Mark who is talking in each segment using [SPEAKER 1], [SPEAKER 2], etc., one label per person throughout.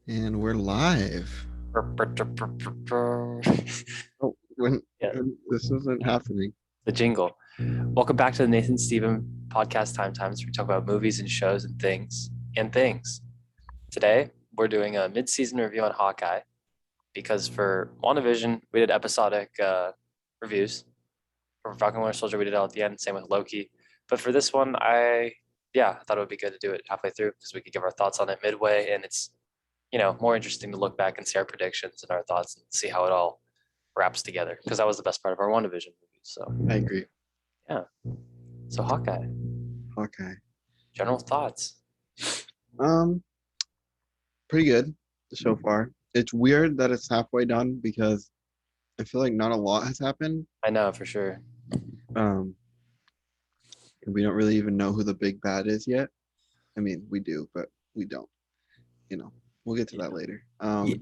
[SPEAKER 1] And we're live. Oh,
[SPEAKER 2] Yeah,
[SPEAKER 1] when this isn't happening.
[SPEAKER 2] the jingle. Welcome back to the Nathan Steven podcast Time Times. Where we talk about movies and shows and things. Today, we're doing a mid-season review on Hawkeye because for WandaVision, we did episodic reviews. For Falcon Winter Soldier, we did it all at the end. Same with Loki. But for this one, I thought it would be good to do it halfway through because we could give our thoughts on it midway, and it's more interesting to look back and see our predictions and our thoughts and see how it all wraps together because that was the best part of our WandaVision movie. So
[SPEAKER 1] I agree.
[SPEAKER 2] yeah. So Hawkeye,
[SPEAKER 1] Okay.
[SPEAKER 2] general thoughts.
[SPEAKER 1] Um, Pretty good so far. It's weird that it's halfway done because I feel like not a lot has happened.
[SPEAKER 2] I know for sure.
[SPEAKER 1] Um, and we don't really even know who the big bad is yet. I mean, we do, but we don't. You know, we'll get to that
[SPEAKER 2] Yeah.
[SPEAKER 1] later.
[SPEAKER 2] Yeah.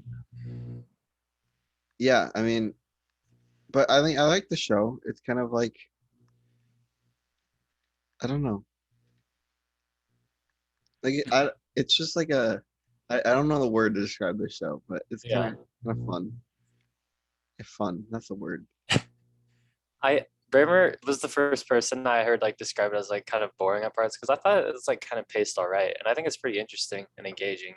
[SPEAKER 1] Yeah, I mean, but I think I like the show. It's kind of like I don't know. It's just like I don't know the word to describe this show, but it's
[SPEAKER 2] Yeah.
[SPEAKER 1] kind of fun. Fun. That's the word.
[SPEAKER 2] I Bramer was the first person I heard like describe it as like kind of boring at parts because I thought it was like kind of paced all right, and I think it's pretty interesting and engaging.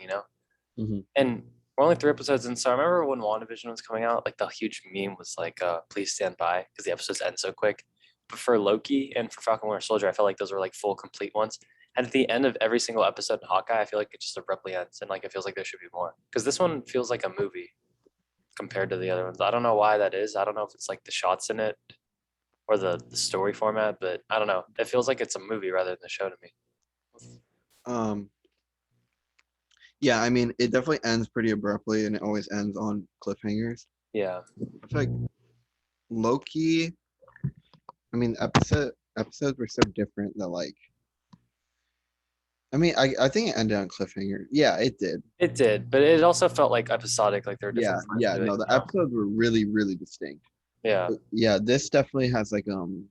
[SPEAKER 1] Hmm.
[SPEAKER 2] And we're only 3 episodes in, so I remember when WandaVision was coming out, like the huge meme was like, "Please stand by," because the episodes end so quick. But for Loki and for Falcon Winter Soldier, I felt like those were like full complete ones. And at the end of every single episode in Hawkeye, I feel like it just abruptly ends, and like it feels like there should be more. Because this one feels like a movie compared to the other ones. I don't know why that is. I don't know if it's like the shots in it or the story format, but I don't know. It feels like it's a movie rather than a show to me.
[SPEAKER 1] Um, yeah, I mean, it definitely ends pretty abruptly, and it always ends on cliffhangers.
[SPEAKER 2] Yeah,
[SPEAKER 1] I feel like Loki. I mean, episodes were so different that like. I mean, I think it ended on cliffhanger. Yeah, it did.
[SPEAKER 2] it did, but it also felt like episodic, like there were
[SPEAKER 1] Yeah,
[SPEAKER 2] different parts
[SPEAKER 1] yeah.
[SPEAKER 2] to it.
[SPEAKER 1] No, the episodes were really distinct.
[SPEAKER 2] Yeah,
[SPEAKER 1] But yeah, this definitely has like I'm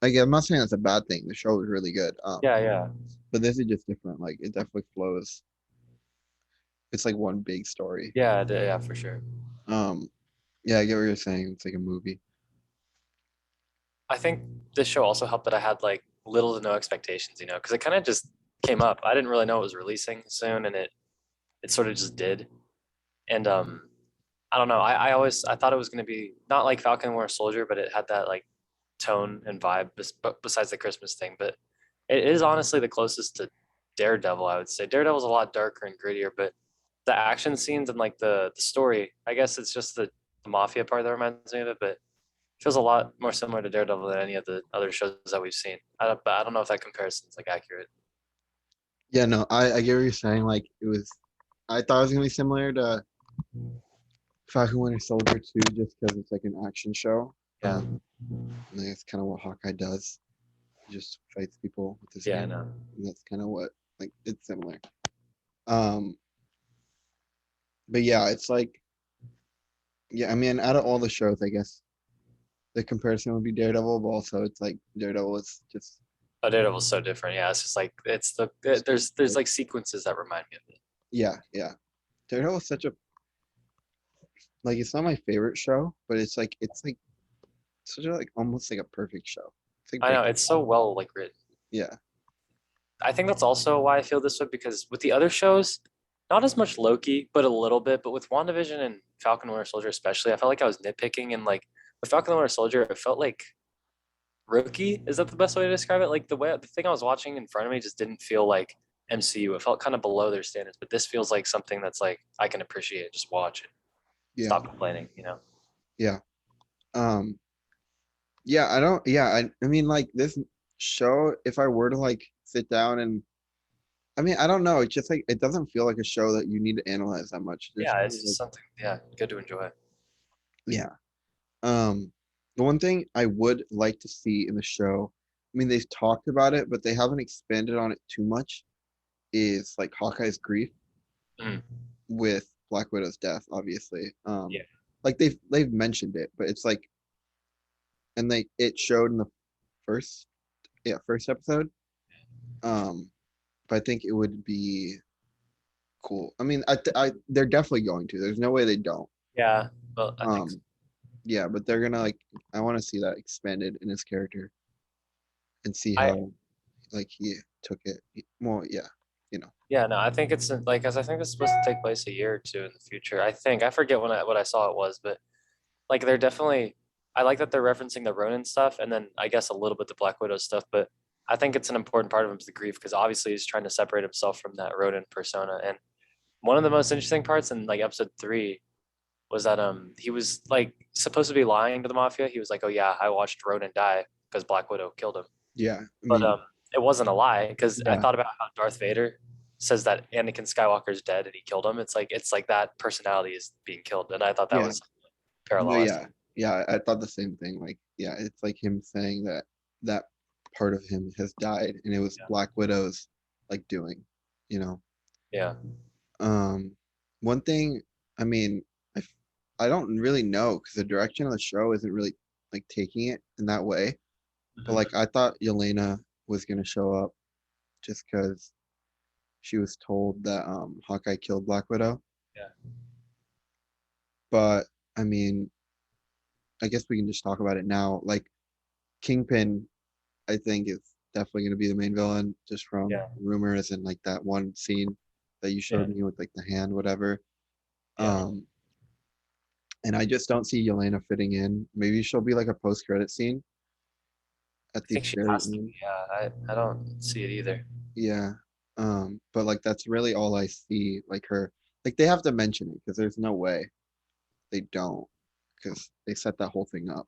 [SPEAKER 1] not saying that's a bad thing. The show was really good.
[SPEAKER 2] yeah.
[SPEAKER 1] But this is just different. Like it definitely flows. It's like one big story.
[SPEAKER 2] Yeah, for sure.
[SPEAKER 1] Um, yeah, I get what you're saying. It's like a movie.
[SPEAKER 2] I think this show also helped that I had like little to no expectations, because it kind of just came up. I didn't really know it was releasing soon, and it sort of just did. And I don't know. I thought it was going to be not like Falcon Winter Soldier, but it had that like tone and vibe besides the Christmas thing. But it is honestly the closest to Daredevil, I would say. Daredevil's a lot darker and grittier, but the action scenes and like the story, I guess it's just the mafia part that reminds me of it, but it feels a lot more similar to Daredevil than any of the other shows that we've seen. But I don't know if that comparison is like accurate.
[SPEAKER 1] Yeah, no, I get what you're saying. Like it was, I thought it was gonna be similar to Falcon Winter Soldier too, just because it's like an action show.
[SPEAKER 2] Yeah,
[SPEAKER 1] And that's kind of what Hawkeye does. He just fights people with his
[SPEAKER 2] yeah, I
[SPEAKER 1] hand.
[SPEAKER 2] know.
[SPEAKER 1] And that's kind of what like it's similar. Um, but yeah, it's like yeah, I mean, out of all the shows, I guess the comparison would be Daredevil, but also it's like Daredevil is just
[SPEAKER 2] Oh, Daredevil's so different. Yeah, it's just like there's like sequences that remind me of it.
[SPEAKER 1] yeah, yeah. Daredevil is such a like it's not my favorite show, but it's like such a like almost like a perfect show. It's like
[SPEAKER 2] I know
[SPEAKER 1] Breaking
[SPEAKER 2] it's
[SPEAKER 1] Bad.
[SPEAKER 2] so well like written.
[SPEAKER 1] Yeah.
[SPEAKER 2] I think that's also why I feel this way because with the other shows, not as much Loki, but a little bit. But with WandaVision and Falcon Winter Soldier, especially, I felt like I was nitpicking. And like with Falcon Winter Soldier, it felt like rookie. Is that the best way to describe it? Like the thing I was watching in front of me just didn't feel like MCU. It felt kind of below their standards. But this feels like something that's like I can appreciate. Just watch it.
[SPEAKER 1] Yeah.
[SPEAKER 2] Stop complaining.
[SPEAKER 1] Yeah. Um yeah, I don't yeah, I mean like this show if I were to like sit down and I mean, I don't know, it's just like it doesn't feel like a show that you need to analyze that much. It just
[SPEAKER 2] Yeah, it's
[SPEAKER 1] feels
[SPEAKER 2] just
[SPEAKER 1] like
[SPEAKER 2] something. Yeah, good to enjoy.
[SPEAKER 1] yeah. The one thing I would like to see in the show, I mean, they've talked about it, but they haven't expanded on it too much, is like Hawkeye's grief
[SPEAKER 2] Mm,
[SPEAKER 1] with Black Widow's death, obviously.
[SPEAKER 2] yeah,
[SPEAKER 1] Like they've mentioned it, but it's like, and they it showed in the first, yeah, first episode. Um, but I think it would be cool. I mean, they're definitely going to. There's no way they don't.
[SPEAKER 2] Yeah, well, I think so.
[SPEAKER 1] Um, yeah, but they're gonna like. I want to see that expanded in his character and see
[SPEAKER 2] I
[SPEAKER 1] how like he took it. Well, yeah, you know.
[SPEAKER 2] Yeah, no, I think it's like, cause I think it's supposed to take place a year or two in the future. I forget what I saw it was, but like they're definitely. I like that they're referencing the Ronin stuff, and then I guess a little bit the Black Widow stuff. But I think it's an important part of him's the grief because obviously he's trying to separate himself from that Ronin persona. And one of the most interesting parts in like episode 3 was that he was like supposed to be lying to the mafia. He was like, "Oh yeah, I watched Ronin die because Black Widow killed him."
[SPEAKER 1] Yeah, I
[SPEAKER 2] But
[SPEAKER 1] mean,
[SPEAKER 2] it wasn't a lie because I
[SPEAKER 1] yeah,
[SPEAKER 2] thought about how Darth Vader says that Anakin Skywalker's dead and he killed him. It's like that personality is being killed, and I thought that
[SPEAKER 1] yeah,
[SPEAKER 2] was
[SPEAKER 1] no,
[SPEAKER 2] parallel.
[SPEAKER 1] yeah, yeah. I thought the same thing. Like, yeah, it's like him saying that that part of him has died, and it was
[SPEAKER 2] Yeah,
[SPEAKER 1] Black Widow's like doing. You know,
[SPEAKER 2] yeah.
[SPEAKER 1] um, one thing. I mean, I don't really know because the direction of the show isn't really like taking it in that way. But
[SPEAKER 2] Mhm.
[SPEAKER 1] like, I thought Yelena was gonna show up just because she was told that Hawkeye killed Black Widow.
[SPEAKER 2] Yeah,
[SPEAKER 1] But I mean, I guess we can just talk about it now. Like Kingpin, I think is definitely going to be the main villain, just from
[SPEAKER 2] yeah,
[SPEAKER 1] rumors and like that one scene that you
[SPEAKER 2] yeah,
[SPEAKER 1] showed me with like the hand, whatever.
[SPEAKER 2] yeah.
[SPEAKER 1] Um, and I just don't see Yelena fitting in. Maybe she'll be like a post-credit scene at
[SPEAKER 2] I
[SPEAKER 1] the
[SPEAKER 2] think she
[SPEAKER 1] very
[SPEAKER 2] has to be.
[SPEAKER 1] end.
[SPEAKER 2] Yeah, I don't see it either.
[SPEAKER 1] Yeah. But like that's really all I see. Like her, like they have to mention it because there's no way they don't, because they set that whole thing up,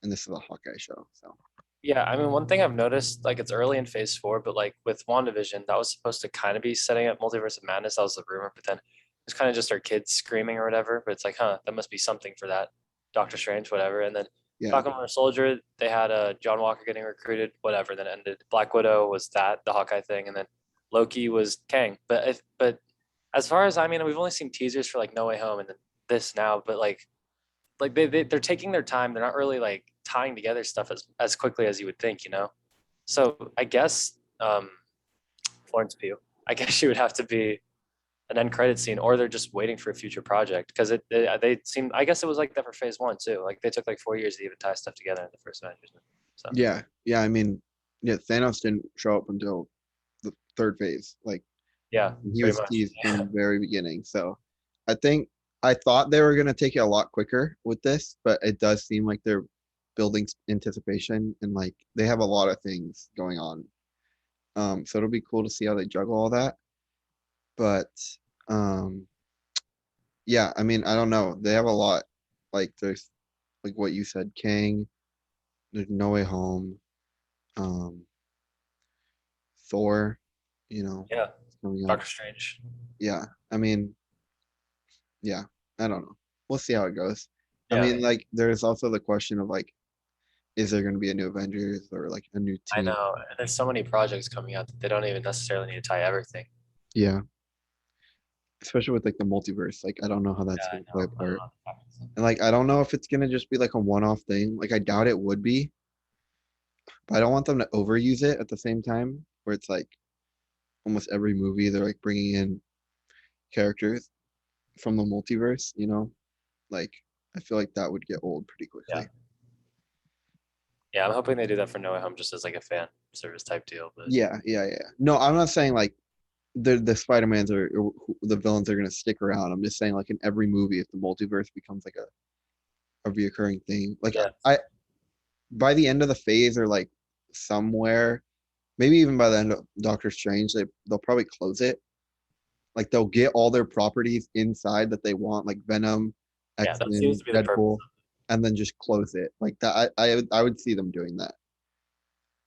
[SPEAKER 1] and this is a Hawkeye show. So
[SPEAKER 2] Yeah, I mean, one thing I've noticed, like it's early in phase 4, but like with WandaVision, that was supposed to kind of be setting up Multiverse of Madness. That was the rumor, but then it's kind of just our kids screaming or whatever. But it's like, huh, that must be something for that. Doctor Strange, whatever. And then
[SPEAKER 1] yeah,
[SPEAKER 2] Falcon Winter Soldier, they had John Walker getting recruited, whatever. Then it ended. Black Widow was that the Hawkeye thing, and then Loki was Kang. But as far as I mean, we've only seen teasers for like No Way Home and then this now, but like they're taking their time. They're not really like tying together stuff as quickly as you would think, you know. So I guess Florence Pugh. I guess she would have to be an end credit scene, or they're just waiting for a future project because they seem. I guess it was like that for Phase 1 too. Like they took like 4 years to even tie stuff together in the first Avengers. So
[SPEAKER 1] yeah, yeah. I mean, yeah, Thanos didn't show up until the third phase. Like
[SPEAKER 2] yeah,
[SPEAKER 1] he
[SPEAKER 2] pretty
[SPEAKER 1] was
[SPEAKER 2] much.
[SPEAKER 1] teased from the very beginning. So I think I thought they were gonna take it a lot quicker with this, but it does seem like they're building anticipation and like they have a lot of things going on. So it'll be cool to see how they juggle all that. But um, yeah, I mean, I don't know. They have a lot. Like there's like what you said, Kang. There's No Way Home. Um, Thor. You know,
[SPEAKER 2] Yeah,
[SPEAKER 1] it's coming up.
[SPEAKER 2] Doctor Strange.
[SPEAKER 1] Yeah, I mean, yeah, I don't know. We'll see how it goes. I
[SPEAKER 2] Yeah,
[SPEAKER 1] mean, like, there's also the question of like, is there going to be a new Avengers or like a new
[SPEAKER 2] I
[SPEAKER 1] team?
[SPEAKER 2] know. And there's so many projects coming out that they don't even necessarily need to tie everything.
[SPEAKER 1] Yeah, especially with like the multiverse. Like, I don't know how
[SPEAKER 2] Yeah,
[SPEAKER 1] that's
[SPEAKER 2] I
[SPEAKER 1] going to play
[SPEAKER 2] know.
[SPEAKER 1] a
[SPEAKER 2] I don't
[SPEAKER 1] part.
[SPEAKER 2] know if that happens.
[SPEAKER 1] And like, I don't know if it's going to just be like a one-off thing. Like, I doubt it would be, but I don't want them to overuse it at the same time, where it's like almost every movie they're like bringing in characters from the multiverse. You know, like I feel like that would get old pretty
[SPEAKER 2] Yeah,
[SPEAKER 1] quickly.
[SPEAKER 2] yeah. I'm hoping they do that for No Way Home just as like a fan service type deal. But
[SPEAKER 1] Yeah, yeah, yeah. No, I'm not saying like the Spider-Mans or the villains are gonna stick around. I'm just saying like in every movie, if the multiverse becomes like a reoccurring thing, like
[SPEAKER 2] yeah,
[SPEAKER 1] I by the end of the phase or like somewhere, maybe even by the end of Doctor Strange, they'll probably close it. Like they'll get all their properties inside that they want, like Venom,
[SPEAKER 2] yeah. That seems
[SPEAKER 1] X-Men,
[SPEAKER 2] to be the purpose.
[SPEAKER 1] Deadpool, and then just close it. Like that, I would see them doing that.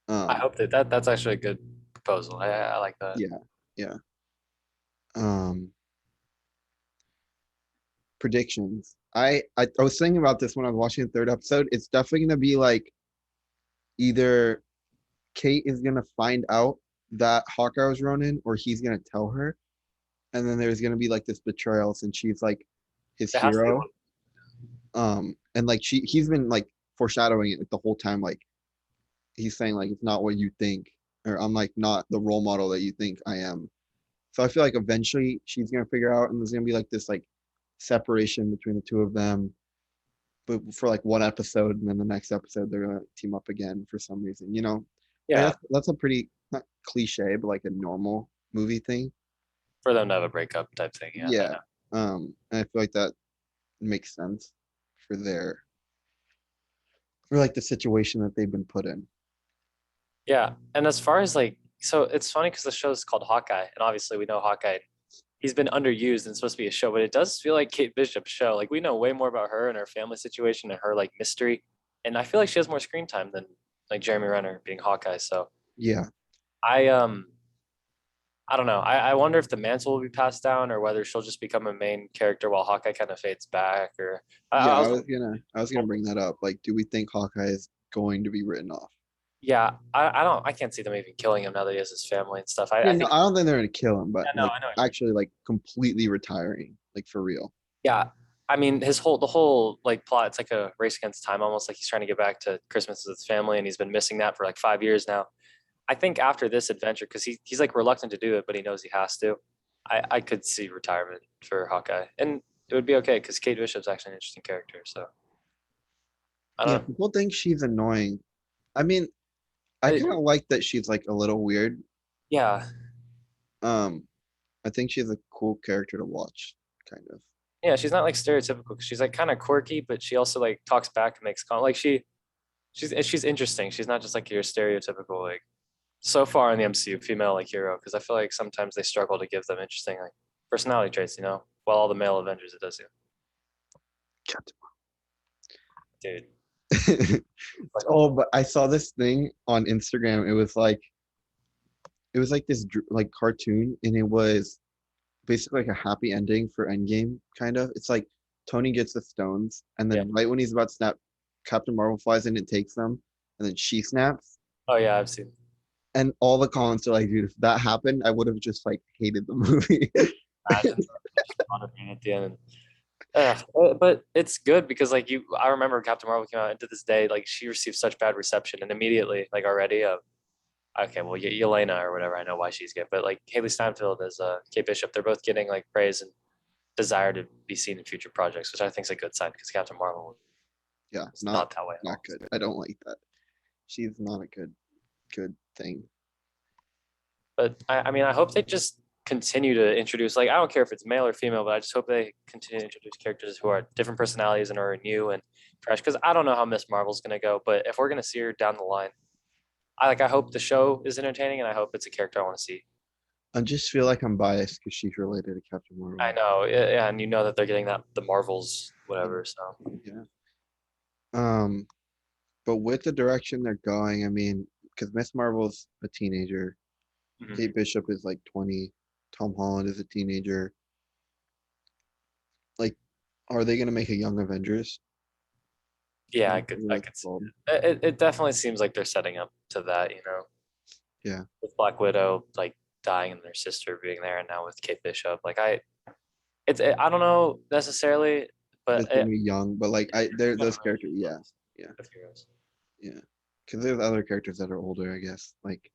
[SPEAKER 2] I
[SPEAKER 1] Um,
[SPEAKER 2] hope that's actually a good proposal. I like that.
[SPEAKER 1] yeah, yeah. Um, predictions. I was thinking about this when I was watching the third episode. It's definitely gonna be like either Kate is gonna find out that Hawkeye was Ronin, or he's gonna tell her, and then there's gonna be like this betrayal since she's like his
[SPEAKER 2] It has to be
[SPEAKER 1] hero.
[SPEAKER 2] one.
[SPEAKER 1] And like he's been like foreshadowing it like, the whole time. Like he's saying like it's not what you think, or I'm like not the role model that you think I am. So I feel like eventually she's gonna figure out, and there's gonna be like this like separation between the two of them, but for like one episode, and then the next episode they're gonna team up again for some reason. I mean,
[SPEAKER 2] Yeah,
[SPEAKER 1] that's a pretty not cliche, but like a normal movie thing.
[SPEAKER 2] for them to have a breakup type thing. Yeah, I
[SPEAKER 1] Yeah.
[SPEAKER 2] know.
[SPEAKER 1] And I feel like that makes sense for for like the situation that they've been put in.
[SPEAKER 2] Yeah, and as far as like, so it's funny because the show is called Hawkeye, and obviously we know Hawkeye. He's been underused and supposed to be a show, but it does feel like Kate Bishop's show. Like we know way more about her and her family situation and her like mystery, and I feel like she has more screen time than like Jeremy Renner being Hawkeye. So
[SPEAKER 1] Yeah.
[SPEAKER 2] I I don't know. I wonder if the mantle will be passed down or whether she'll just become a main character while Hawkeye kind of fades back. Or
[SPEAKER 1] Yeah,
[SPEAKER 2] I was
[SPEAKER 1] I was gonna bring that up. Like, do we think Hawkeye is going to be written off?
[SPEAKER 2] yeah, I can't see them even killing him now that he has his family and stuff.
[SPEAKER 1] Yeah,
[SPEAKER 2] I
[SPEAKER 1] no,
[SPEAKER 2] think
[SPEAKER 1] I don't think they're gonna kill him, but
[SPEAKER 2] yeah, no,
[SPEAKER 1] like
[SPEAKER 2] I know what you mean.
[SPEAKER 1] actually like completely retiring, like for real.
[SPEAKER 2] Yeah, I mean the whole like plot. It's like a race against time, almost like he's trying to get back to Christmas with his family, and he's been missing that for like 5 years now. I think after this adventure, because he's like reluctant to do it, but he knows he has to. I could see retirement for Hawkeye, and it would be okay because Kate Bishop's actually an interesting character. So I
[SPEAKER 1] Yeah,
[SPEAKER 2] don't know.
[SPEAKER 1] people think she's annoying. I mean, I
[SPEAKER 2] I,
[SPEAKER 1] kind of like that she's like a little weird.
[SPEAKER 2] yeah,
[SPEAKER 1] Um, I think she's a cool character to watch, kind of.
[SPEAKER 2] yeah, she's not like stereotypical. She's like kind of quirky, but she also like talks back and makes like she's interesting. She's not just like your stereotypical like so far in the MCU female like hero because I feel like sometimes they struggle to give them interesting like personality traits. While all the male Avengers it does, dude. Like
[SPEAKER 1] Oh, but I saw this thing on Instagram. It was like this like cartoon, and it was basically like a happy ending for Endgame, kind of. It's like Tony gets the stones, and
[SPEAKER 2] yeah.
[SPEAKER 1] then right when he's about to snap, Captain Marvel flies in and takes them, and then she snaps.
[SPEAKER 2] Oh yeah, I've seen.
[SPEAKER 1] And all the comments are like, dude, if that happened, I would have just like hated the movie.
[SPEAKER 2] Imagine just monitoring at the end. But it's good because like I remember Captain Marvel came out and to this day like she received such bad reception and immediately like already okay well Yelena or whatever I know why she's good but like Haley Steinfeld as Kate Bishop they're both getting like praise and desire to be seen in future projects which I think is a good sign because Captain Marvel
[SPEAKER 1] Yeah,
[SPEAKER 2] is not that way at
[SPEAKER 1] not
[SPEAKER 2] all.
[SPEAKER 1] good. I don't like that. She's not a good thing.
[SPEAKER 2] But I mean I hope they just continue to introduce like I don't care if it's male or female but I just hope they continue to introduce characters who are different personalities and are new and fresh because I don't know how Miss Marvel's gonna go but if we're gonna see her down the line I hope the show is entertaining and I hope it's a character I want to see.
[SPEAKER 1] I just feel like I'm biased because she's related to Captain
[SPEAKER 2] I
[SPEAKER 1] Marvel.
[SPEAKER 2] know, yeah, and you know that they're getting that the Marvels, whatever. So
[SPEAKER 1] Yeah. Um, but with the direction they're going, I mean, because Miss Marvel's a teenager,
[SPEAKER 2] mhm.
[SPEAKER 1] Kate Bishop is like 20, Tom Holland is a teenager. Like, are they gonna make a Young Avengers?
[SPEAKER 2] Yeah,
[SPEAKER 1] Whatever
[SPEAKER 2] I
[SPEAKER 1] that's
[SPEAKER 2] could see
[SPEAKER 1] called.
[SPEAKER 2] it. It definitely seems like they're setting up to that,
[SPEAKER 1] Yeah,
[SPEAKER 2] with Black Widow like dying and their sister being there, and now with Kate Bishop. I don't know necessarily, but
[SPEAKER 1] it's gonna be young, but like they're
[SPEAKER 2] it's gonna
[SPEAKER 1] those
[SPEAKER 2] really
[SPEAKER 1] characters. Yeah, yeah,
[SPEAKER 2] with heroes.
[SPEAKER 1] yeah. Because there's other characters that are older, I guess. Like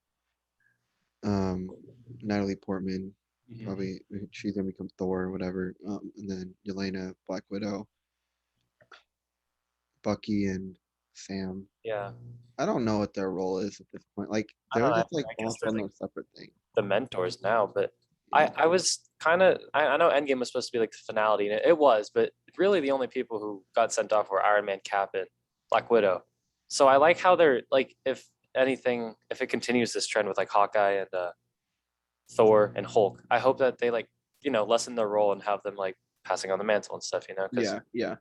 [SPEAKER 1] um, Natalie Portman,
[SPEAKER 2] Mhm.
[SPEAKER 1] probably she's gonna become Thor or whatever. And then Yelena, Black Widow, Bucky, and Sam.
[SPEAKER 2] Yeah,
[SPEAKER 1] I don't know what their role is at this point. Like
[SPEAKER 2] I don't
[SPEAKER 1] they're
[SPEAKER 2] know.
[SPEAKER 1] just like
[SPEAKER 2] I guess
[SPEAKER 1] off
[SPEAKER 2] they're
[SPEAKER 1] on
[SPEAKER 2] like
[SPEAKER 1] their separate thing.
[SPEAKER 2] the mentors now, but
[SPEAKER 1] Yeah,
[SPEAKER 2] I was kind of I know Endgame was supposed to be like the finality, and it was, but really the only people who got sent off were Iron Man, Cap, and Black Widow. So I like how they're like if anything, if it continues this trend with like Hawkeye and Thor and Hulk, I hope that they like lessen their role and have them like passing on the mantle and stuff, because
[SPEAKER 1] yeah, yeah,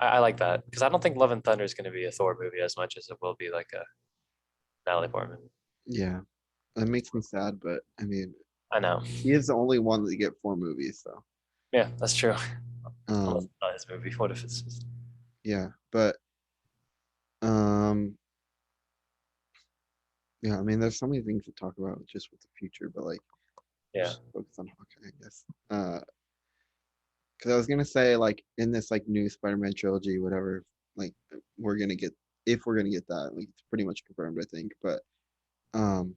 [SPEAKER 2] I like that because I don't think Love and Thunder is going to be a Thor movie as much as it will be like a Natalie Portman.
[SPEAKER 1] yeah. That makes me sad, but I mean,
[SPEAKER 2] I know.
[SPEAKER 1] he is the only one that get 4 movies, so
[SPEAKER 2] Yeah, that's true. Unless
[SPEAKER 1] um,
[SPEAKER 2] it's not his movie. What if it's just
[SPEAKER 1] yeah. But um, yeah. I mean, there's so many things to talk about just with the future, but like,
[SPEAKER 2] yeah.
[SPEAKER 1] just focus on Hawkeye, I guess. Because I was gonna say like in this like new Spider-Man trilogy, whatever, like we're gonna get if we're gonna get that, like it's pretty much confirmed, I think. But um,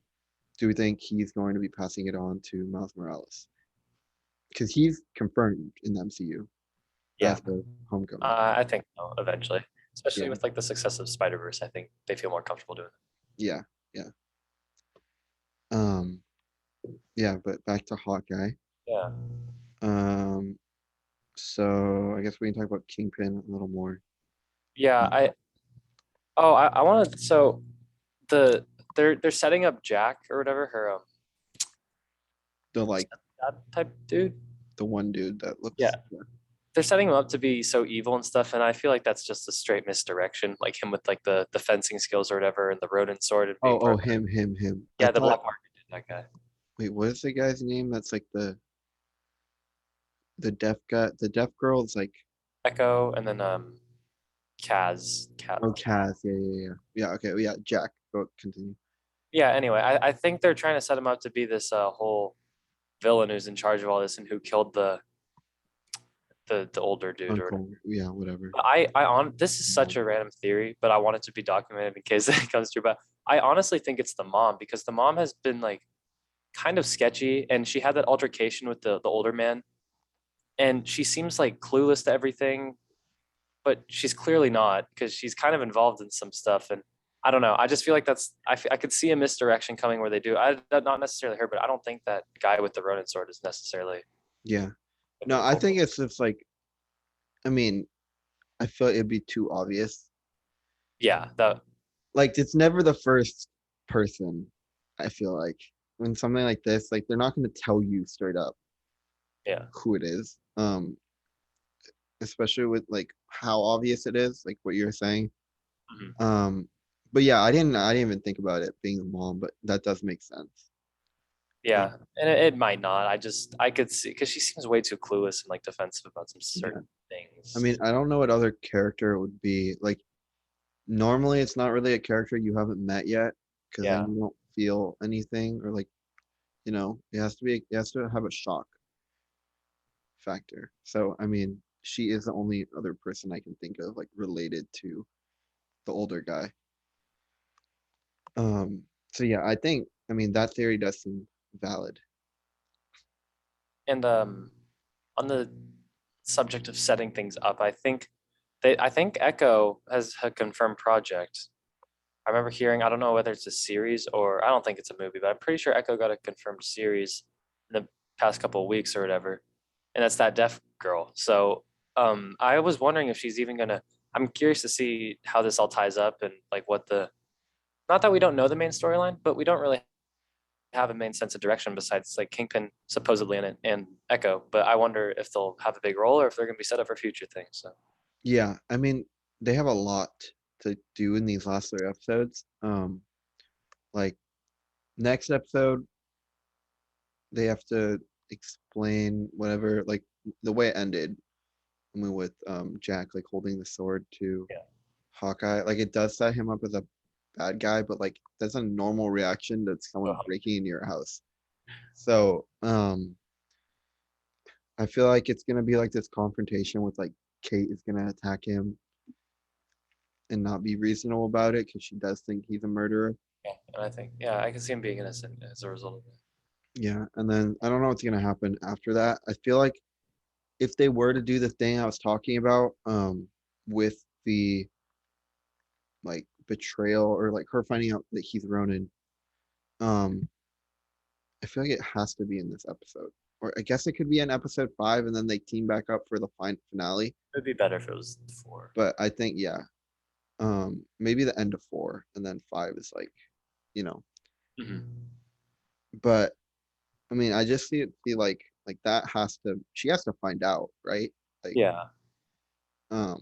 [SPEAKER 1] do we think he's going to be passing it on to Miles Morales? Because he's confirmed in the MCU
[SPEAKER 2] Yeah,
[SPEAKER 1] after Homecoming.
[SPEAKER 2] I think so, eventually, especially
[SPEAKER 1] Yeah,
[SPEAKER 2] with like the success of Spider Verse. I think they feel more comfortable doing it.
[SPEAKER 1] yeah, yeah. Um, yeah, but back to Hawkeye.
[SPEAKER 2] Yeah,
[SPEAKER 1] Um, so I guess we can talk about Kingpin a little more.
[SPEAKER 2] yeah.
[SPEAKER 1] Um,
[SPEAKER 2] I want to. So the they're setting up Jack or whatever her
[SPEAKER 1] the like
[SPEAKER 2] that type dude.
[SPEAKER 1] the one dude that
[SPEAKER 2] Yeah,
[SPEAKER 1] looks. Yeah.
[SPEAKER 2] they're setting him up to be so evil and stuff, and I feel like that's just a straight misdirection. Like him with like the fencing skills or whatever, and the rodent sword and being
[SPEAKER 1] Oh,
[SPEAKER 2] part of it.
[SPEAKER 1] him. I
[SPEAKER 2] Yeah, the
[SPEAKER 1] thought.
[SPEAKER 2] black market did that guy.
[SPEAKER 1] Wait, what is the guy's name? That's like the deaf guy. The deaf girl is like.
[SPEAKER 2] Echo and then Kaz.
[SPEAKER 1] Oh, Kaz. Yeah. Okay. Yeah. Jack. Go continue.
[SPEAKER 2] Yeah. Anyway, I think they're trying to set him up to be this whole villain who's in charge of all this and who killed the older dude or whatever.
[SPEAKER 1] Uncle. Yeah. Whatever.
[SPEAKER 2] But I on this is such a random theory, but I want it to be documented in case it comes true. But I honestly think it's the mom because the mom has been like kind of sketchy, and she had that altercation with the older man, and she seems like clueless to everything, but she's clearly not because she's kind of involved in some stuff. And I don't know. I just feel like I could see a misdirection coming where they do. Not necessarily her, but I don't think that guy with the rodent sword is necessarily
[SPEAKER 1] Yeah.
[SPEAKER 2] gonna be
[SPEAKER 1] No,
[SPEAKER 2] the
[SPEAKER 1] I think
[SPEAKER 2] culprit.
[SPEAKER 1] it's just like. I mean, I feel it'd be too obvious.
[SPEAKER 2] Yeah, that
[SPEAKER 1] Like it's never the first person. I feel like when something like this, like they're not going to tell you straight up
[SPEAKER 2] yeah.
[SPEAKER 1] who it is. Especially with like how obvious it is, like what you're saying.
[SPEAKER 2] Mhm.
[SPEAKER 1] Um, but yeah, I didn't even think about it being the mom, but that does make sense.
[SPEAKER 2] Yeah, and it might not. I could see because she seems way too clueless and like defensive about some
[SPEAKER 1] Yeah.
[SPEAKER 2] certain
[SPEAKER 1] I
[SPEAKER 2] things.
[SPEAKER 1] mean, I don't know what other character it would be. Like normally it's not really a character you haven't met yet, because
[SPEAKER 2] Yeah,
[SPEAKER 1] then you don't feel anything or like, it has to have a shock factor. So I mean, she is the only other person I can think of like related to the older guy. So yeah, I mean that theory does seem valid.
[SPEAKER 2] and on the subject of setting things up, I think Echo has a confirmed project. I remember hearing, I don't know whether it's a series or I don't think it's a movie, but I'm pretty sure Echo got a confirmed series in the past couple of weeks or whatever. And that's that deaf girl. So I was wondering if she's even gonna I'm curious to see how this all ties up and like what the not that we don't know the main storyline, but we don't really have a main sense of direction besides like Kingpin supposedly in it and Echo. But I wonder if they'll have a big role or if they're gonna be set up for future things. So
[SPEAKER 1] Yeah, I mean they have a lot to do in these last three episodes. Like next episode they have to explain whatever, like the way it ended. I mean with Jack like holding the sword to
[SPEAKER 2] yeah.
[SPEAKER 1] Hawkeye, like it does set him up as a bad guy, but like that's a normal reaction to someone
[SPEAKER 2] Uh-huh.
[SPEAKER 1] breaking into your house. So I feel like it's gonna be like this confrontation with like Kate is gonna attack him and not be reasonable about it because she does think he's a murderer.
[SPEAKER 2] Yeah. And I think yeah, I can see him being innocent as a result of that.
[SPEAKER 1] Yeah, and then I don't know what's gonna happen after that. I feel like if they were to do the thing I was talking about, with the like betrayal or like her finding out that he's Ronin, um, I feel like it has to be in this episode. Or I guess it could be in episode 5 and then they team back up for the finale.
[SPEAKER 2] It'd be better if it was 4.
[SPEAKER 1] But I think yeah, maybe the end of 4 and then 5 is like, you know.
[SPEAKER 2] Mhm.
[SPEAKER 1] But I mean, I just see like that has to she has to find out, right? Like,
[SPEAKER 2] Yeah,
[SPEAKER 1] um,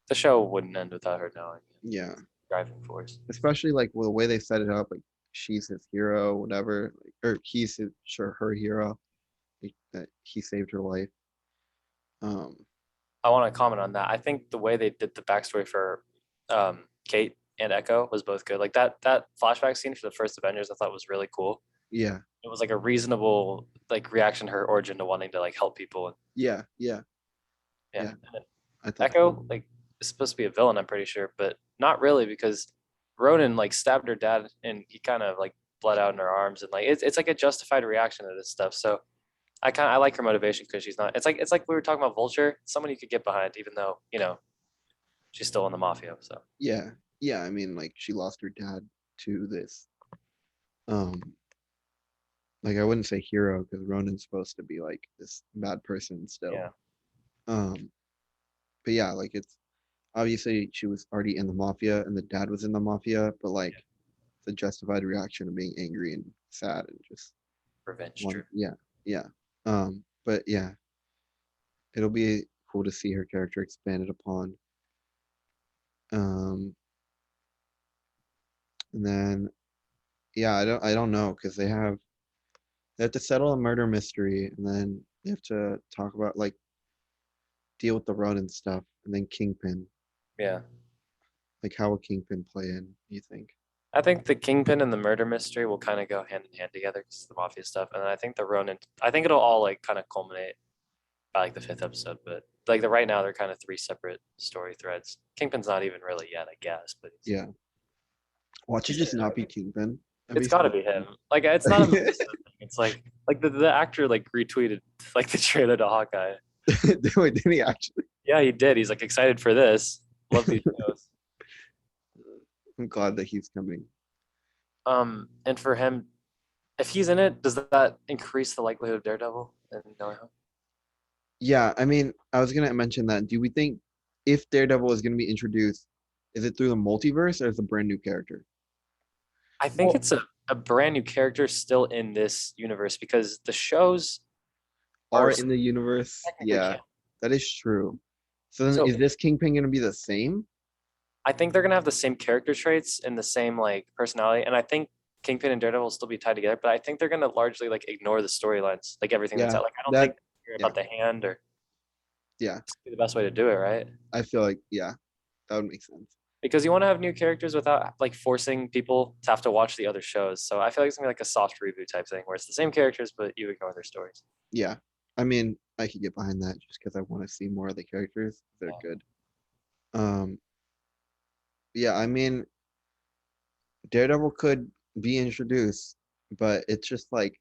[SPEAKER 2] the show wouldn't end without her knowing.
[SPEAKER 1] yeah,
[SPEAKER 2] Driving force.
[SPEAKER 1] especially like the way they set it up, like she's his hero, whatever, like, or he's his, sure her hero, like, that he saved her life. Um,
[SPEAKER 2] I want to comment on that. I think the way they did the backstory for Kate and Echo was both good. Like that flashback scene for the first Avengers, I thought was really cool.
[SPEAKER 1] yeah,
[SPEAKER 2] It was like a reasonable like reaction to her origin to wanting to like help people. And
[SPEAKER 1] yeah, yeah,
[SPEAKER 2] yeah,
[SPEAKER 1] yeah.
[SPEAKER 2] and then
[SPEAKER 1] I thought that was,
[SPEAKER 2] Echo like is supposed to be a villain, I'm pretty sure, but not really because Ronan like stabbed her dad and he kind of like blood out in her arms, and like it's like a justified reaction to this stuff. So I like her motivation because she's not. It's like we were talking about Vulture, someone you could get behind, even though she's still in the mafia. So
[SPEAKER 1] Yeah, yeah. I mean, like she lost her dad to this. Um, like I wouldn't say hero because Ronan's supposed to be like this bad person still.
[SPEAKER 2] yeah,
[SPEAKER 1] Um, but yeah, like it's obviously she was already in the mafia and the dad was in the mafia, but like the justified reaction of being angry and sad and just
[SPEAKER 2] revenge,
[SPEAKER 1] one,
[SPEAKER 2] true.
[SPEAKER 1] yeah, yeah. But yeah, it'll be cool to see her character expanded upon. Um, and then yeah, I don't know because they have to settle a murder mystery and then they have to talk about like deal with the Ronin stuff and then Kingpin.
[SPEAKER 2] Yeah,
[SPEAKER 1] Like how will Kingpin play in, you think?
[SPEAKER 2] I think the Kingpin and the murder mystery will kind of go hand in hand together because the mafia stuff, and then I think the Ronin. I think it'll all like kind of culminate by like the fifth episode, but like the right now they're kind of three separate story threads. Kingpin's not even really yet, I guess, but
[SPEAKER 1] Yeah. Watch it
[SPEAKER 2] he's
[SPEAKER 1] just
[SPEAKER 2] just
[SPEAKER 1] not be Kingpin. That'd
[SPEAKER 2] it's
[SPEAKER 1] be
[SPEAKER 2] got to
[SPEAKER 1] so
[SPEAKER 2] be him.
[SPEAKER 1] funny.
[SPEAKER 2] Like it's not a Melissa thing. It's like the actor like retweeted like the trailer to Hawkeye.
[SPEAKER 1] Wait, did he actually?
[SPEAKER 2] Yeah, he did. He's like excited for this. Love these shows.
[SPEAKER 1] I'm glad that he's coming.
[SPEAKER 2] And for him, if he's in it, does that increase the likelihood of Daredevil and No Way Home?
[SPEAKER 1] Yeah, I mean, I was gonna mention that. Do we think if Daredevil is gonna be introduced, is it through the multiverse or is it a brand new character?
[SPEAKER 2] I think
[SPEAKER 1] Well,
[SPEAKER 2] it's a brand new character still in this universe because the shows are
[SPEAKER 1] are in the universe?
[SPEAKER 2] technically
[SPEAKER 1] Yeah,
[SPEAKER 2] canon.
[SPEAKER 1] that is true. So then
[SPEAKER 2] So
[SPEAKER 1] is this Kingpin gonna be the same?
[SPEAKER 2] I think they're gonna have the same character traits and the same like personality, and I think Kingpin and Daredevil will still be tied together. But I think they're gonna largely like ignore the storylines, like everything that's
[SPEAKER 1] Yeah,
[SPEAKER 2] out. Like I don't think
[SPEAKER 1] that
[SPEAKER 2] they're
[SPEAKER 1] yeah,
[SPEAKER 2] about the hand or
[SPEAKER 1] yeah.
[SPEAKER 2] it's the best way to do it, right?
[SPEAKER 1] I feel like yeah, that would make sense.
[SPEAKER 2] Because you want to have new characters without like forcing people to have to watch the other shows. So I feel like it's gonna be like a soft reboot type thing where it's the same characters but you ignore their stories.
[SPEAKER 1] Yeah. I mean, I could get behind that just because I want to see more of the characters. They're
[SPEAKER 2] Yeah.
[SPEAKER 1] good. Um, yeah, I mean, Daredevil could be introduced, but it's just like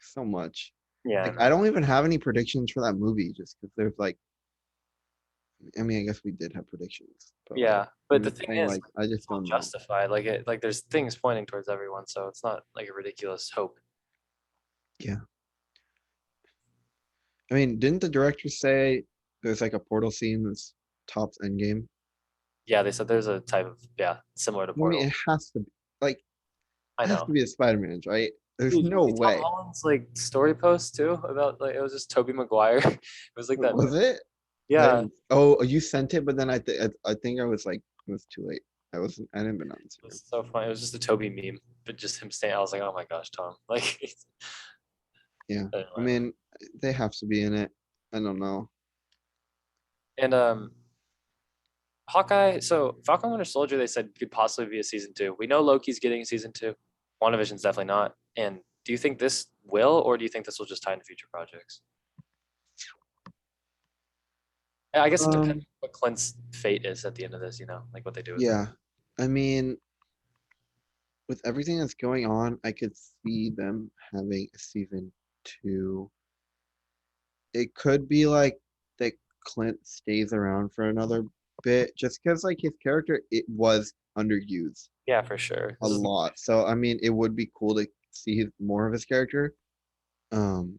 [SPEAKER 1] so much.
[SPEAKER 2] Yeah,
[SPEAKER 1] Like, I
[SPEAKER 2] no.
[SPEAKER 1] don't even have any predictions for that movie just because there's like, I mean, I guess we did have predictions, but like,
[SPEAKER 2] Yeah, but
[SPEAKER 1] I'm
[SPEAKER 2] the
[SPEAKER 1] just
[SPEAKER 2] thing
[SPEAKER 1] saying,
[SPEAKER 2] is,
[SPEAKER 1] like, I
[SPEAKER 2] it's
[SPEAKER 1] just
[SPEAKER 2] all
[SPEAKER 1] don't know.
[SPEAKER 2] justified. Like it, like there's things pointing towards everyone, so it's not like a ridiculous hope.
[SPEAKER 1] Yeah. I mean, didn't the director say there's like a portal scene that's tops Endgame?
[SPEAKER 2] Yeah, they said there's a type of similar to
[SPEAKER 1] I mean,
[SPEAKER 2] Portal.
[SPEAKER 1] it has to be like,
[SPEAKER 2] I
[SPEAKER 1] has to
[SPEAKER 2] know.
[SPEAKER 1] be a Spider-Man's, right? There's
[SPEAKER 2] Dude, you
[SPEAKER 1] no
[SPEAKER 2] see Tom
[SPEAKER 1] way.
[SPEAKER 2] Holland's like story post too about like it was just Toby Maguire. It was like that.
[SPEAKER 1] Was it? I
[SPEAKER 2] Yeah, it
[SPEAKER 1] didn't. Oh, you sent it, but then I think I was like it was too late. I didn't been on Instagram.
[SPEAKER 2] was so funny. It was just a Toby meme, but just him saying, I was like, oh my gosh, Tom. Like,
[SPEAKER 1] Yeah, I
[SPEAKER 2] anyway.
[SPEAKER 1] mean they have to be in it. I don't know.
[SPEAKER 2] And Hawkeye. So Falcon Winter Soldier, they said could possibly be a season two. We know Loki's getting a season two. WandaVision's definitely not. And do you think this will, or do you think this will just tie into future projects? I guess it depends
[SPEAKER 1] Um,
[SPEAKER 2] what Clint's fate is at the end of this. Like what they do with him.
[SPEAKER 1] yeah, I mean with everything that's going on, I could see them having a season two. It could be like that Clint stays around for another bit, just because like his character it was underused
[SPEAKER 2] Yeah, for sure.
[SPEAKER 1] a
[SPEAKER 2] This is
[SPEAKER 1] lot. So I mean, it would be cool to see more of his character. Um,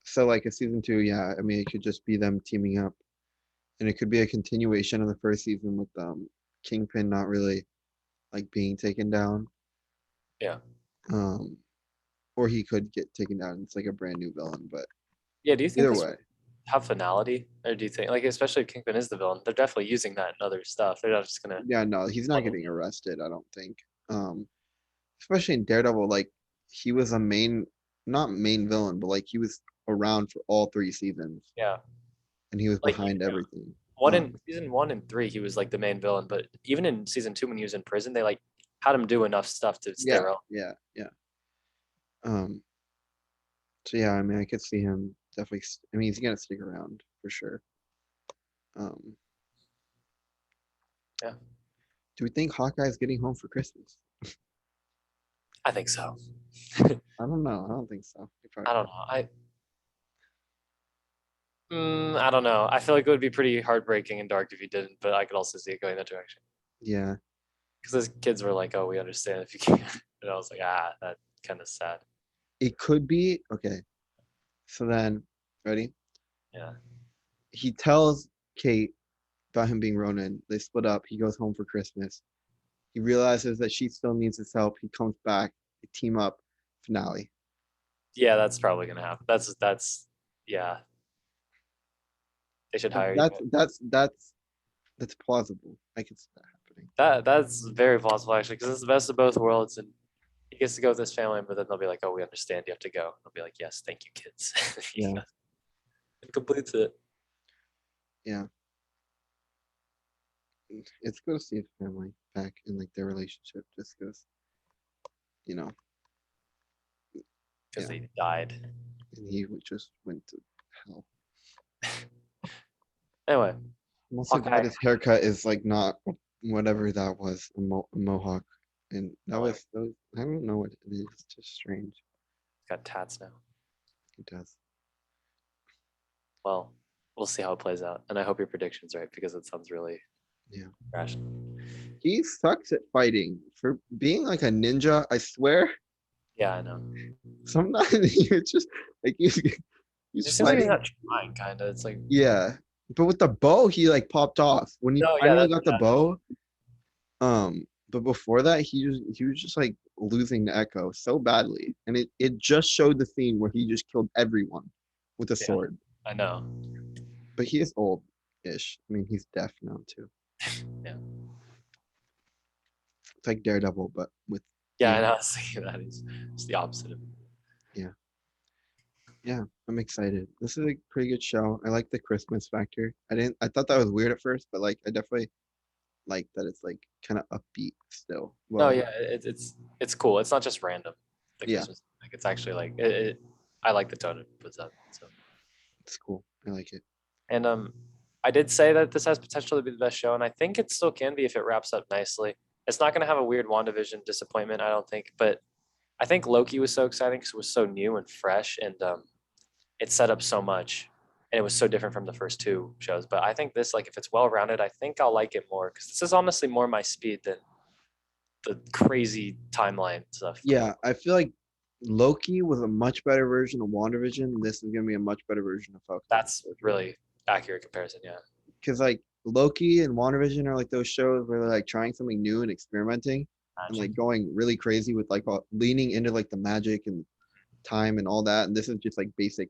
[SPEAKER 1] so like a season two, yeah. I mean, it could just be them teaming up, and it could be a continuation of the first season with Kingpin not really like being taken down.
[SPEAKER 2] yeah.
[SPEAKER 1] Um, or he could get taken down. It's like a brand new villain, but
[SPEAKER 2] Yeah, do you think
[SPEAKER 1] either
[SPEAKER 2] this
[SPEAKER 1] way,
[SPEAKER 2] will have finality, or do you think like especially if Kingpin is the villain, they're definitely using that in other stuff. They're not just gonna.
[SPEAKER 1] yeah, no, he's not getting arrested. I don't think. Um, especially in Daredevil, like he was a main, not main villain, but like he was around for all three seasons,
[SPEAKER 2] Yeah,
[SPEAKER 1] and he was
[SPEAKER 2] like
[SPEAKER 1] behind everything.
[SPEAKER 2] one in season one and three, he was like the main villain. But even in season two, when he was in prison, they like had him do enough stuff to stay
[SPEAKER 1] Yeah,
[SPEAKER 2] relevant.
[SPEAKER 1] yeah, yeah. Um, so yeah, I mean, I could see him definitely. I mean, he's gonna stick around for sure. Um,
[SPEAKER 2] Yeah,
[SPEAKER 1] do we think Hawkeye's getting home for Christmas?
[SPEAKER 2] I think so.
[SPEAKER 1] I don't know. I don't think so. He probably
[SPEAKER 2] I don't
[SPEAKER 1] did.
[SPEAKER 2] know. I don't know. I feel like it would be pretty heartbreaking and dark if you didn't, but I could also see it going that direction.
[SPEAKER 1] Yeah,
[SPEAKER 2] Because those kids were like, "Oh, we understand if you can't," and I was like, that kind of sad.
[SPEAKER 1] it could be. Okay, so then, ready?
[SPEAKER 2] Yeah,
[SPEAKER 1] He tells Kate about him being Ronin. They split up. He goes home for Christmas. He realizes that she still needs his help. He comes back. They team up. Finale.
[SPEAKER 2] yeah, that's probably gonna happen. Yeah. They should hire you.
[SPEAKER 1] That's plausible. I could see that happening.
[SPEAKER 2] That's very plausible actually, because it's the best of both worlds, and he gets to go with his family, but then they'll be like, "Oh, we understand. You have to go." They'll be like, "Yes, thank you, kids."
[SPEAKER 1] Yeah,
[SPEAKER 2] It completes it.
[SPEAKER 1] yeah. It's good to see his family back in like their relationship, just because you know,
[SPEAKER 2] Because
[SPEAKER 1] yeah.
[SPEAKER 2] they died.
[SPEAKER 1] And he just went to hell.
[SPEAKER 2] Anyway,
[SPEAKER 1] I'm also glad
[SPEAKER 2] Hawkeye.
[SPEAKER 1] his haircut is like not whatever that was, a mohawk, and that was I don't know what it is. It's just strange.
[SPEAKER 2] Got tats now.
[SPEAKER 1] It does.
[SPEAKER 2] Well, we'll see how it plays out, and I hope your prediction's right because it sounds really
[SPEAKER 1] Yeah.
[SPEAKER 2] rational.
[SPEAKER 1] He sucks at fighting. For being like a ninja, I swear,
[SPEAKER 2] Yeah, I know.
[SPEAKER 1] sometimes you're just like
[SPEAKER 2] It
[SPEAKER 1] he's
[SPEAKER 2] just seems like he's
[SPEAKER 1] fighting.
[SPEAKER 2] not trying, kind of. It's like,
[SPEAKER 1] Yeah. But with the bow, he like popped off. When he
[SPEAKER 2] no, yeah,
[SPEAKER 1] finally
[SPEAKER 2] that's
[SPEAKER 1] got the bow, but before that, he was just like losing the echo so badly. And it just showed the scene where he just killed everyone with a
[SPEAKER 2] yeah,
[SPEAKER 1] sword.
[SPEAKER 2] I know.
[SPEAKER 1] But he is old-ish. I mean, he's deaf now too.
[SPEAKER 2] Yeah,
[SPEAKER 1] It's like Daredevil, but with
[SPEAKER 2] yeah, I
[SPEAKER 1] ears.
[SPEAKER 2] know. I was thinking that is it's the opposite of.
[SPEAKER 1] Yeah. Yeah, I'm excited. This is a pretty good show. I like the Christmas factor. I thought that was weird at first, but like I definitely like that it's like kind of upbeat still.
[SPEAKER 2] No,
[SPEAKER 1] Well,
[SPEAKER 2] yeah, it's cool. It's not just random. The
[SPEAKER 1] yeah,
[SPEAKER 2] Christmas, like it's actually like it I like the tone it puts up. So,
[SPEAKER 1] it's cool. I like it.
[SPEAKER 2] and I did say that this has potential to be the best show, and I think it still can be if it wraps up nicely. It's not going to have a weird WandaVision disappointment, I don't think, but I think Loki was so exciting because it was so new and fresh, and it set up so much, and it was so different from the first two shows. But I think this, like, if it's well rounded, I think I'll like it more because this is honestly more my speed than the crazy timeline stuff.
[SPEAKER 1] Yeah, I feel like Loki was a much better version of WandaVision. This is gonna be a much better version of Falcon and Winter
[SPEAKER 2] That's
[SPEAKER 1] Soldier.
[SPEAKER 2] really accurate comparison. Yeah.
[SPEAKER 1] Because like Loki and WandaVision are like those shows where they're like trying something new and experimenting and
[SPEAKER 2] Magic.
[SPEAKER 1] like going really crazy with like leaning into like the magic and time and all that. And this is just like basic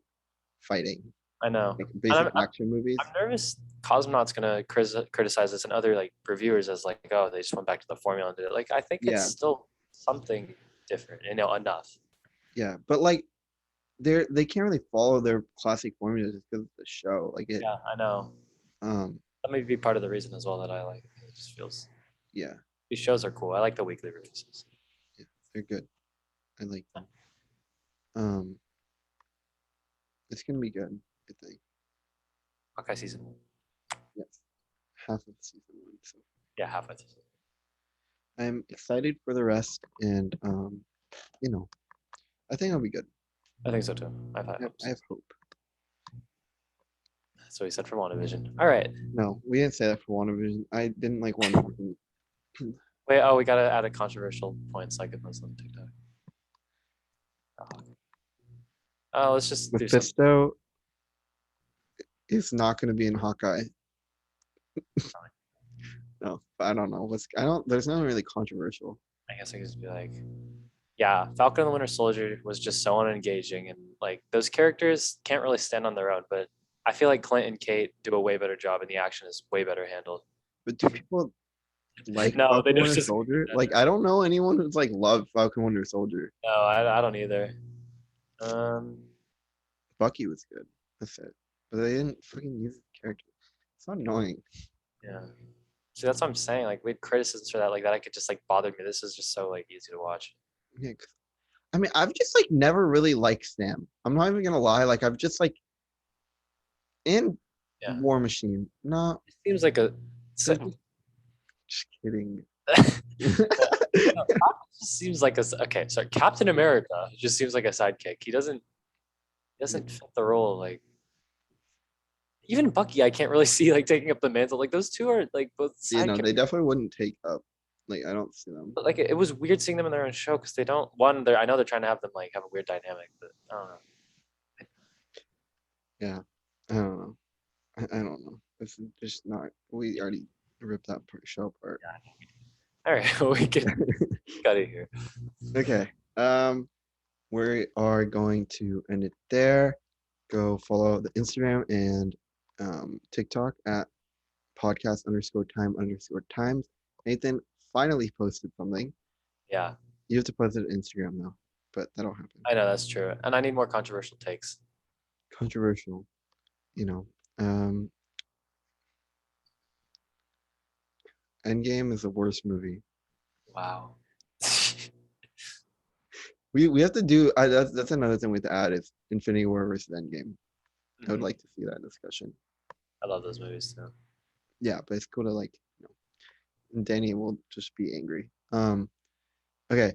[SPEAKER 1] fighting,
[SPEAKER 2] I know.
[SPEAKER 1] like
[SPEAKER 2] And
[SPEAKER 1] basic action
[SPEAKER 2] I'm
[SPEAKER 1] movies.
[SPEAKER 2] nervous Cosmonaut's gonna criticize this and other like reviewers as like, oh, they just went back to the formula and did it. Like, I think it's
[SPEAKER 1] Yeah,
[SPEAKER 2] still something different, enough.
[SPEAKER 1] yeah. But like they can't really follow their classic formulas just because of the show. Like it
[SPEAKER 2] Yeah, I know.
[SPEAKER 1] um
[SPEAKER 2] That may be part of the reason as well that I like it. It just feels
[SPEAKER 1] yeah,
[SPEAKER 2] these shows are cool. I like the weekly releases.
[SPEAKER 1] yeah, they're good. I like them. Um it's gonna be good, I think.
[SPEAKER 2] Hawkeye season 1.
[SPEAKER 1] Yes. Half of season one. So
[SPEAKER 2] Yeah, halfway through.
[SPEAKER 1] I'm excited for the rest and you know, I think I'll be good.
[SPEAKER 2] I think so too. I have high
[SPEAKER 1] I
[SPEAKER 2] hopes.
[SPEAKER 1] have hope.
[SPEAKER 2] That's what he said for WandaVision. All right.
[SPEAKER 1] No, we didn't say that for WandaVision. I didn't like WandaVision.
[SPEAKER 2] Wait, oh, we gotta add a controversial point so I can post on TikTok. Let's just do something.
[SPEAKER 1] Mephisto is not going to be in Hawkeye. No, but I don't know. There's nothing really controversial.
[SPEAKER 2] I guess I could just be like, yeah, Falcon and the Winter Soldier was just so unengaging, and like those characters can't really stand on their own. But I feel like Clint and Kate do a way better job, and the action is way better handled.
[SPEAKER 1] But do people like
[SPEAKER 2] No, they
[SPEAKER 1] Falcon
[SPEAKER 2] just
[SPEAKER 1] Winter Soldier? Like, I don't know anyone who's like loved Falcon Winter Soldier.
[SPEAKER 2] no, I don't either. Um,
[SPEAKER 1] Bucky was good. That's it. But they didn't fucking use the character. It's not annoying.
[SPEAKER 2] yeah. See, that's what I'm saying. Like, we had criticisms for that, like that. I could just like bother me. This is just so like easy to watch.
[SPEAKER 1] Yeah, I mean, I've just like never really liked Sam. I'm not even gonna lie. Like, I've just like in
[SPEAKER 2] Yeah,
[SPEAKER 1] War Machine. No,
[SPEAKER 2] it seems like a.
[SPEAKER 1] they're just kidding.
[SPEAKER 2] Just seems like okay. Sorry, Captain America just seems like a sidekick. He doesn't fit the role. Like even Bucky, I can't really see like taking up the mantle. Like those two are like both
[SPEAKER 1] You know,
[SPEAKER 2] sidekicks.
[SPEAKER 1] they definitely wouldn't take up. Like I don't see them.
[SPEAKER 2] But like it was weird seeing them in their own show because they don't. One, I know they're trying to have them like have a weird dynamic, but I don't know.
[SPEAKER 1] Yeah, I don't know. I don't know. It's just not. We already ripped that show apart.
[SPEAKER 2] All right, we can cut it here.
[SPEAKER 1] Okay. We are going to end it there. Go follow the Instagram and TikTok at podcast_time_times. Nathan finally posted something.
[SPEAKER 2] Yeah,
[SPEAKER 1] You have to post it on Instagram now, but that'll happen.
[SPEAKER 2] I know that's true, and I need more controversial takes.
[SPEAKER 1] Controversial, you know. Um, Endgame is the worst movie.
[SPEAKER 2] Wow.
[SPEAKER 1] We have to do. That's another thing we have to add is Infinity War versus Endgame. I would like to see that discussion.
[SPEAKER 2] I love those movies too.
[SPEAKER 1] Yeah, but it's cool to like, and Danny will just be angry. Okay,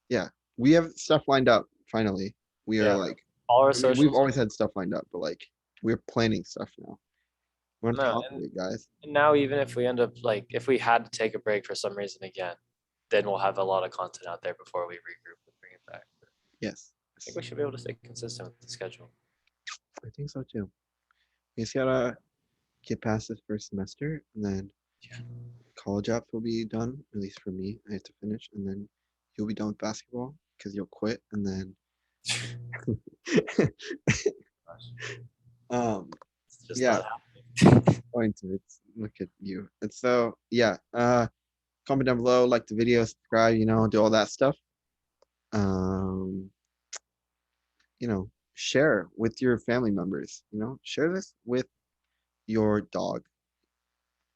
[SPEAKER 1] yeah, we have stuff lined up. Finally, we are
[SPEAKER 2] Yeah,
[SPEAKER 1] like,
[SPEAKER 2] all our
[SPEAKER 1] I mean, we've
[SPEAKER 2] socials.
[SPEAKER 1] always had stuff lined up, but like, we're planning stuff now. We're on
[SPEAKER 2] No,
[SPEAKER 1] top of it, guys.
[SPEAKER 2] and now even if we end up like if we had to take a break for some reason again, then we'll have a lot of content out there before we regroup and bring it back.
[SPEAKER 1] Yes,
[SPEAKER 2] I think we should be able to stay consistent with the schedule.
[SPEAKER 1] I think so too. We just gotta get past this first semester, and then
[SPEAKER 2] Yeah.
[SPEAKER 1] college apps will be done. At least for me, I have to finish, and then you'll be done with basketball because you'll quit, and then um,
[SPEAKER 2] It's just
[SPEAKER 1] yeah,
[SPEAKER 2] not happening.
[SPEAKER 1] going to it's look at you. And so yeah, comment down below, like the video, subscribe, do all that stuff. Um, share with your family members, share this with your dog.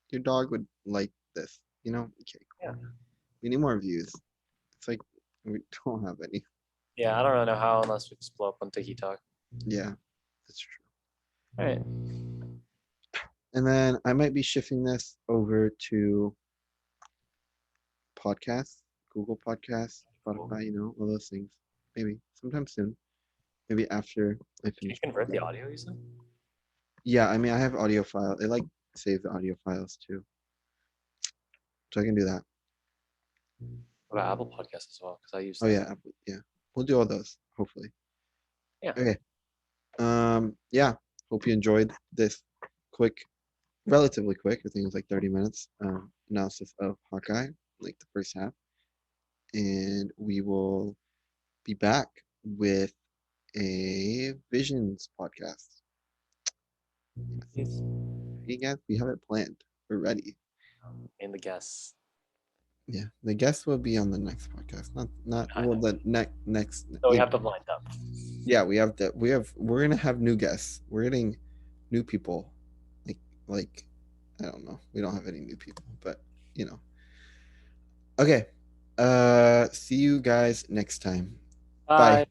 [SPEAKER 1] Your dog would like this, Okay,
[SPEAKER 2] Yeah.
[SPEAKER 1] cool. We need more views. It's like we don't have any.
[SPEAKER 2] Yeah, I don't really know how unless we just blow up on TikTok.
[SPEAKER 1] Yeah, that's true.
[SPEAKER 2] All right.
[SPEAKER 1] And then I might be shifting this over to podcasts, Google Podcasts,
[SPEAKER 2] Cool.
[SPEAKER 1] Spotify, all those things. Maybe sometime soon. Maybe after I
[SPEAKER 2] Can you
[SPEAKER 1] finish.
[SPEAKER 2] convert the audio you said?
[SPEAKER 1] Yeah, I mean, I have audio file. They like save the audio files too, so I can do that.
[SPEAKER 2] What about Apple Podcasts as well? Because I use
[SPEAKER 1] Oh
[SPEAKER 2] that.
[SPEAKER 1] yeah, yeah. We'll do all those hopefully.
[SPEAKER 2] Yeah.
[SPEAKER 1] Okay. Yeah. Hope you enjoyed this quick, relatively quick. I think it was like 30 minutes. Analysis of Hawkeye, like the first half, and we will be back with a Visions podcast.
[SPEAKER 2] Please.
[SPEAKER 1] Hey guys, we have it planned. We're ready.
[SPEAKER 2] And the guests.
[SPEAKER 1] Yeah, the guest will be on the next podcast. Not
[SPEAKER 2] I
[SPEAKER 1] well
[SPEAKER 2] know.
[SPEAKER 1] the next.
[SPEAKER 2] So we have them lined up.
[SPEAKER 1] Yeah, we're gonna have new guests. We're getting new people. Like I don't know. We don't have any new people, but you know. Okay. See you guys next time.
[SPEAKER 2] Bye.
[SPEAKER 1] Bye.